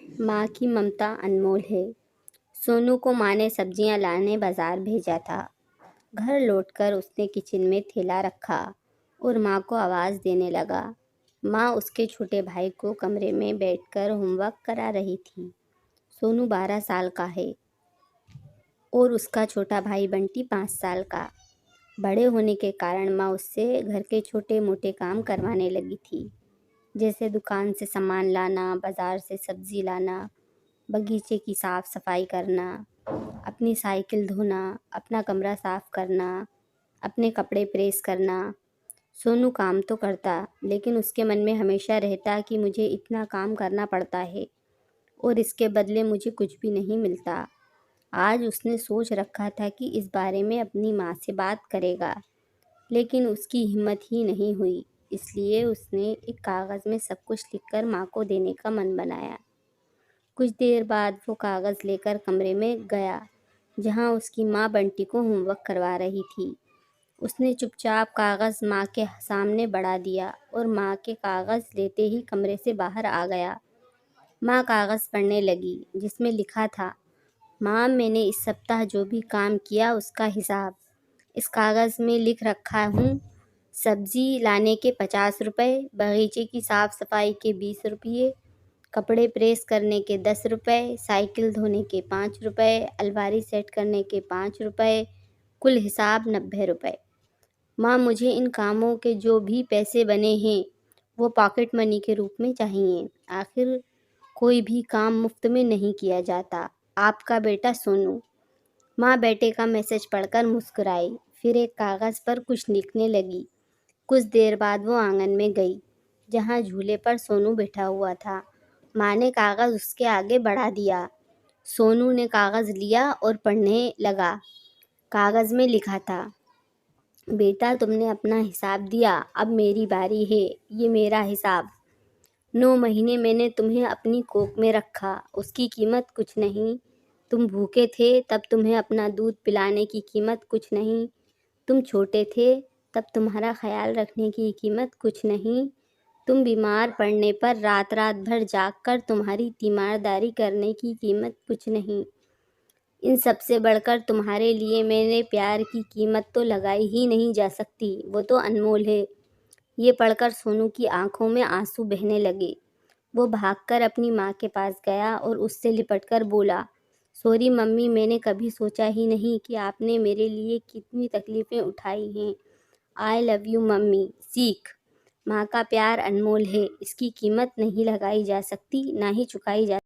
माँ की ममता अनमोल है। सोनू को माँ ने सब्जियां लाने बाजार भेजा था। घर लौटकर उसने किचन में थैला रखा और माँ को आवाज़ देने लगा। माँ उसके छोटे भाई को कमरे में बैठकर होमवर्क करा रही थी। सोनू 12 साल का है और उसका छोटा भाई बंटी 5 साल का। बड़े होने के कारण माँ उससे घर के छोटे मोटे काम करवाने लगी थी, जैसे दुकान से सामान लाना, बाज़ार से सब्ज़ी लाना, बगीचे की साफ़ सफाई करना, अपनी साइकिल धोना, अपना कमरा साफ़ करना, अपने कपड़े प्रेस करना। सोनू काम तो करता, लेकिन उसके मन में हमेशा रहता कि मुझे इतना काम करना पड़ता है और इसके बदले मुझे कुछ भी नहीं मिलता। आज उसने सोच रखा था कि इस बारे में अपनी माँ से बात करेगा, लेकिन उसकी हिम्मत ही नहीं हुई। इसलिए उसने एक कागज़ में सब कुछ लिखकर माँ को देने का मन बनाया। कुछ देर बाद वो कागज़ लेकर कमरे में गया जहाँ उसकी माँ बंटी को होमवर्क करवा रही थी। उसने चुपचाप कागज़ माँ के सामने बढ़ा दिया और माँ के कागज़ लेते ही कमरे से बाहर आ गया। माँ कागज़ पढ़ने लगी, जिसमें लिखा था, माँ, मैंने इस सप्ताह जो भी काम किया उसका हिसाब इस कागज़ में लिख रखा हूँ। सब्ज़ी लाने के 50 रुपये, बगीचे की साफ़ सफाई के 20 रुपये, कपड़े प्रेस करने के 10 रुपये, साइकिल धोने के 5 रुपये, अलमारी सेट करने के 5 रुपये, कुल हिसाब 90 रुपये। माँ, मुझे इन कामों के जो भी पैसे बने हैं वो पॉकेट मनी के रूप में चाहिए। आखिर कोई भी काम मुफ्त में नहीं किया जाता। आपका बेटा सोनू। माँ बेटे का मैसेज पढ़कर मुस्कुराई, फिर एक कागज़ पर कुछ लिखने लगी। कुछ देर बाद वो आंगन में गई, जहाँ झूले पर सोनू बैठा हुआ था। माँ ने कागज़ उसके आगे बढ़ा दिया। सोनू ने कागज़ लिया और पढ़ने लगा। कागज़ में लिखा था, बेटा, तुमने अपना हिसाब दिया, अब मेरी बारी है। ये मेरा हिसाब। 9 महीने मैंने तुम्हें अपनी कोख में रखा, उसकी कीमत कुछ नहीं। तुम भूखे थे तब तुम्हें अपना दूध पिलाने की कीमत कुछ नहीं। तुम छोटे थे तब तुम्हारा ख्याल रखने की कीमत कुछ नहीं। तुम बीमार पड़ने पर रात रात भर जागकर तुम्हारी तीमारदारी करने की कीमत कुछ नहीं। इन सब से बढ़कर तुम्हारे लिए मैंने प्यार की कीमत तो लगाई ही नहीं जा सकती, वो तो अनमोल है। ये पढ़कर सोनू की आंखों में आंसू बहने लगे। वो भागकर अपनी माँ के पास गया और उससे लिपटकर बोला, सॉरी मम्मी, मैंने कभी सोचा ही नहीं कि आपने मेरे लिए कितनी तकलीफ़ें उठाई हैं। I love you mummy. सीख, माँ का प्यार अनमोल है, इसकी कीमत नहीं लगाई जा सकती, ना ही चुकाई जा